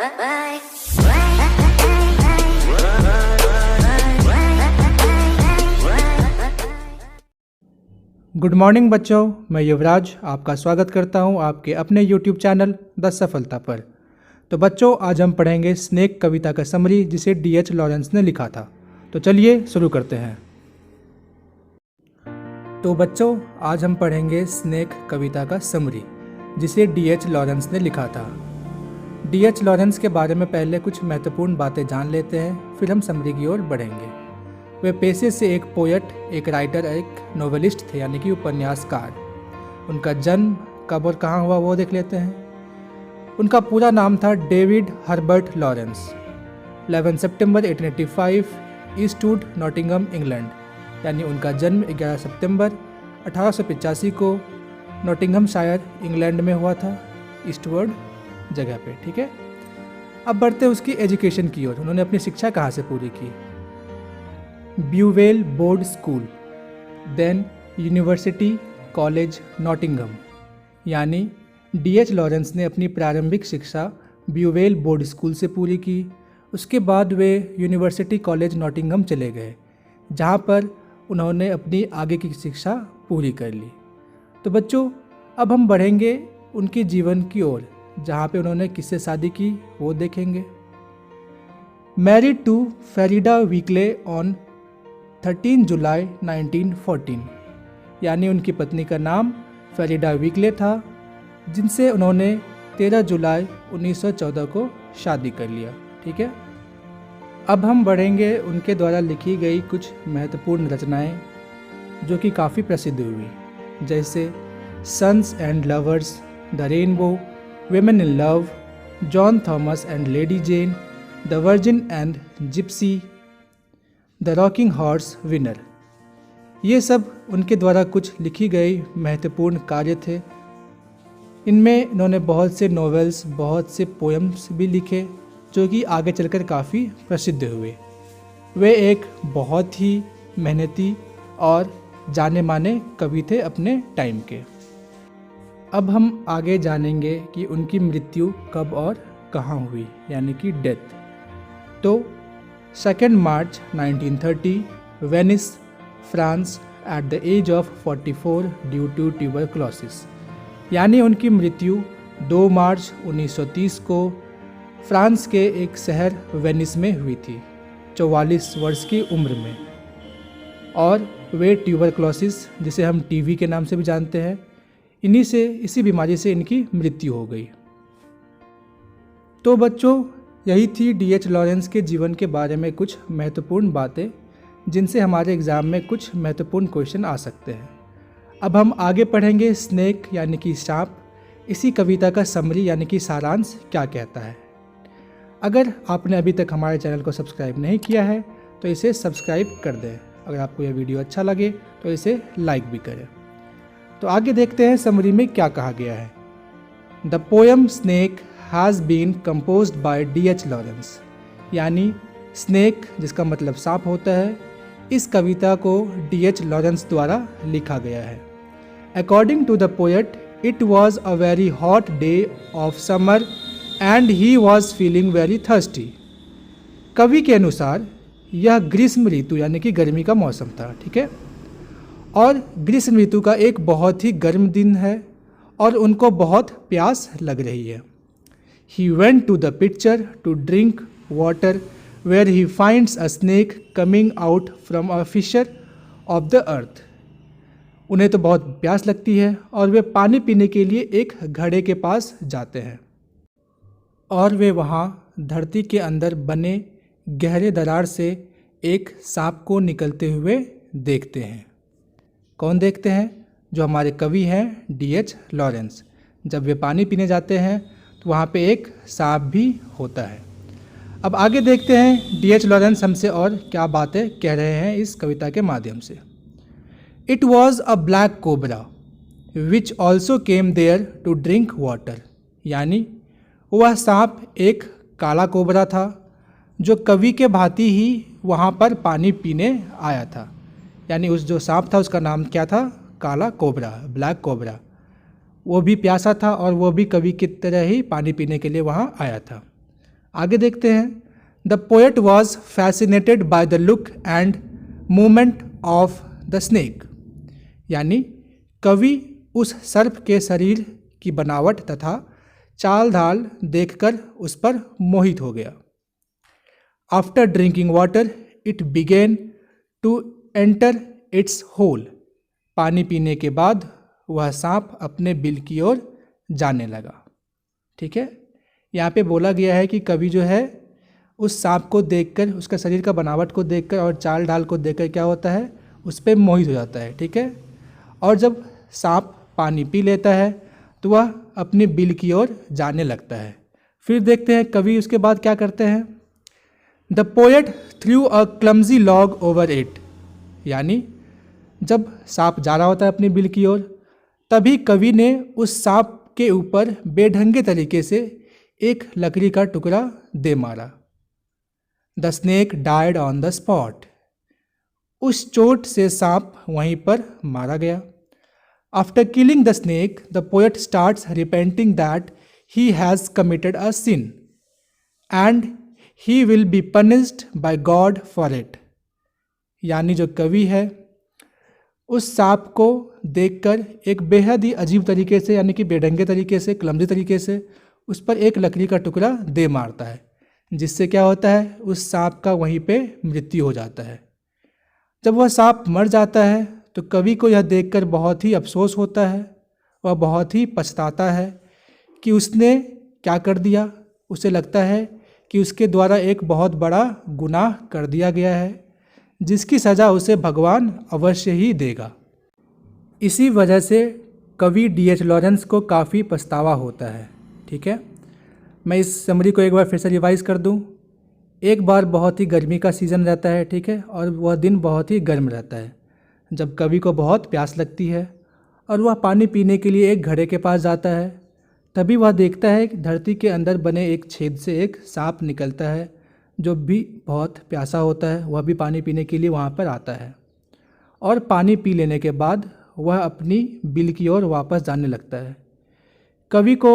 Good morning बच्चों, मैं युवराज आपका स्वागत करता हूं आपके अपने यूट्यूब चैनल द सफलता पर। तो बच्चों, आज हम पढ़ेंगे स्नेक कविता का समरी जिसे डी.एच. लॉरेंस ने लिखा था। तो चलिए शुरू करते हैं। तो बच्चों, आज हम पढ़ेंगे स्नेक कविता का समरी जिसे डी.एच. लॉरेंस ने लिखा था। डी.एच. लॉरेंस के बारे में पहले कुछ महत्वपूर्ण बातें जान लेते हैं, फिर हम समरी की ओर बढ़ेंगे। वे पेशे से एक पोएट, एक राइटर, एक नोवेलिस्ट थे, यानी कि उपन्यासकार। उनका जन्म कब और कहाँ हुआ वो देख लेते हैं। उनका पूरा नाम था डेविड हर्बर्ट लॉरेंस। 11 सितंबर 1885 ईस्टवुड, नॉटिंघम, इंग्लैंड। यानी उनका जन्म 11 सितंबर 1885 को नॉटिंघम शायर, इंग्लैंड में हुआ था, ईस्टवुड जगह पे। ठीक है, अब बढ़ते हैं उसकी एजुकेशन की ओर। उन्होंने अपनी शिक्षा कहाँ से पूरी की? Beauvale board school, then university college Nottingham. यानी डी.एच. लॉरेंस ने अपनी प्रारंभिक शिक्षा ब्यूवेल बोर्ड स्कूल से पूरी की। उसके बाद वे यूनिवर्सिटी कॉलेज नॉटिंघम चले गए, जहाँ पर उन्होंने अपनी आगे की शिक्षा पूरी कर ली। तो बच्चों, अब हम बढ़ेंगे उनके जीवन की ओर, जहाँ पे उन्होंने किससे शादी की वो देखेंगे। मैरिड टू फेरिडा वीकले ऑन 13 जुलाई 1914। यानी उनकी पत्नी का नाम फेरिडा वीकले था, जिनसे उन्होंने 13 जुलाई 1914 को शादी कर लिया। ठीक है, अब हम बढ़ेंगे उनके द्वारा लिखी गई कुछ महत्वपूर्ण रचनाएं जो कि काफ़ी प्रसिद्ध हुई, जैसे sons and lovers, the rainbow, women in love, John Thomas and Lady Jane, the virgin and gipsy, the rocking horse winner. ये सब उनके द्वारा कुछ लिखी गई महत्वपूर्ण कार्य थे। इनमें इन्होंने बहुत से नॉवेल्स, बहुत से पोएम्स भी लिखे जो कि आगे चलकर काफ़ी प्रसिद्ध हुए। वे एक बहुत ही मेहनती और जाने माने कवि थे अपने टाइम के। अब हम आगे जानेंगे कि उनकी मृत्यु कब और कहाँ हुई, यानी कि डेथ। तो 2 March 1930, Venice, France, at the age of 44 due to tuberculosis. यानी उनकी मृत्यु 2 मार्च 1930 को फ्रांस के एक शहर वेनिस में हुई थी, 44 वर्ष की उम्र में। और वे ट्यूबरक्लोसिस, जिसे हम टीबी के नाम से भी जानते हैं, इसी बीमारी से इनकी मृत्यु हो गई। तो बच्चों, यही थी डी.एच. लॉरेंस के जीवन के बारे में कुछ महत्वपूर्ण बातें, जिनसे हमारे एग्ज़ाम में कुछ महत्वपूर्ण क्वेश्चन आ सकते हैं। अब हम आगे पढ़ेंगे स्नेक यानी कि सांप, इसी कविता का समरी यानी कि सारांश क्या कहता है। अगर आपने अभी तक हमारे चैनल को सब्सक्राइब नहीं किया है तो इसे सब्सक्राइब कर दें। अगर आपको यह वीडियो अच्छा लगे तो इसे लाइक भी करें। तो आगे देखते हैं समरी में क्या कहा गया है। The poem snake has been composed by D H. Lawrence. यानी स्नेक, जिसका मतलब सांप होता है, इस कविता को डी.एच. लॉरेंस द्वारा लिखा गया है। According to the poet, it was a very hot day of summer and he was feeling very thirsty. कवि के अनुसार यह ग्रीष्म ऋतु यानी कि गर्मी का मौसम था। ठीक है, और ग्रीष्म ऋतु का एक बहुत ही गर्म दिन है और उनको बहुत प्यास लग रही है। He went to the pitcher to drink water, where he finds a snake coming out from a fissure of the earth. उन्हें तो बहुत प्यास लगती है और वे पानी पीने के लिए एक घड़े के पास जाते हैं और वे वहाँ धरती के अंदर बने गहरे दरार से एक सांप को निकलते हुए देखते हैं। कौन देखते हैं? जो हमारे कवि हैं डी.एच. लॉरेंस। जब वे पानी पीने जाते हैं तो वहाँ पे एक सांप भी होता है। अब आगे देखते हैं डी.एच. लॉरेंस हमसे और क्या बातें कह रहे हैं इस कविता के माध्यम से। It was a black cobra which also came there to drink water. यानी वह सांप एक काला कोबरा था जो कवि के भांति ही वहाँ पर पानी पीने आया था। यानी उस जो सांप था उसका नाम क्या था? काला कोबरा, ब्लैक कोबरा। वो भी प्यासा था और वो भी कवि की तरह ही पानी पीने के लिए वहाँ आया था। आगे देखते हैं। The poet was fascinated by the look and movement of the snake, यानी कवि उस सर्प के शरीर की बनावट तथा चाल ढाल देखकर उस पर मोहित हो गया। After drinking water it began to enter its hole, पानी पीने के बाद वह सांप अपने बिल की ओर जाने लगा। ठीक है, यहाँ पे बोला गया है कि कवि जो है उस सांप को देखकर, उसका शरीर का बनावट को देखकर और चाल ढाल को देखकर क्या होता है, उस पर मोहित हो जाता है। ठीक है, और जब सांप पानी पी लेता है तो वह अपने बिल की ओर जाने लगता है। फिर देखते हैं कवि उसके बाद क्या करते हैं। The poet through a clumsy log over it, यानी जब सांप जा रहा होता है अपने बिल की ओर, तभी कवि ने उस सांप के ऊपर बेढंगे तरीके से एक लकड़ी का टुकड़ा दे मारा। The snake died on the spot, उस चोट से सांप वहीं पर मारा गया। After killing the snake the poet starts repenting that he has committed a sin and he will be punished by God for it, यानी जो कवि है उस सांप को देखकर एक बेहद ही अजीब तरीके से, यानी कि बेढंगे तरीके से, क्लमजी तरीके से उस पर एक लकड़ी का टुकड़ा दे मारता है, जिससे क्या होता है, उस सांप का वहीं पे मृत्यु हो जाता है। जब वह सांप मर जाता है तो कवि को यह देखकर बहुत ही अफसोस होता है, वह बहुत ही पछताता है कि उसने क्या कर दिया। उसे लगता है कि उसके द्वारा एक बहुत बड़ा गुनाह कर दिया गया है, जिसकी सज़ा उसे भगवान अवश्य ही देगा। इसी वजह से कवि D.H. लॉरेंस को काफ़ी पछतावा होता है। ठीक है, मैं इस समरी को एक बार फिर से रिवाइज़ कर दूं। एक बार बहुत ही गर्मी का सीज़न रहता है, ठीक है, और वह दिन बहुत ही गर्म रहता है, जब कवि को बहुत प्यास लगती है और वह पानी पीने के लिए एक घड़े के पास जाता है। तभी वह देखता है कि धरती के अंदर बने एक छेद से एक सांप निकलता है, जो भी बहुत प्यासा होता है, वह भी पानी पीने के लिए वहाँ पर आता है और पानी पी लेने के बाद वह अपनी बिल की ओर वापस जाने लगता है। कवि को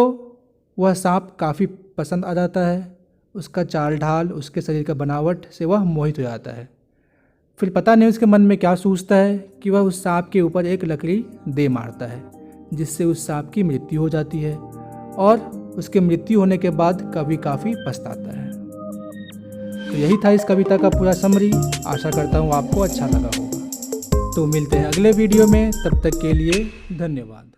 वह सांप काफ़ी पसंद आ जाता है, उसका चाल ढाल, उसके शरीर का बनावट से वह मोहित हो जाता है। फिर पता नहीं उसके मन में क्या सूझता है कि वह उस सांप के ऊपर एक लकड़ी दे मारता है, जिससे उस सांप की मृत्यु हो जाती है और उसके मृत्यु होने के बाद कवि काफ़ी पछताता है। तो यही था इस कविता का पूरा समरी। आशा करता हूँ आपको अच्छा लगा होगा। तो मिलते हैं अगले वीडियो में, तब तक के लिए धन्यवाद।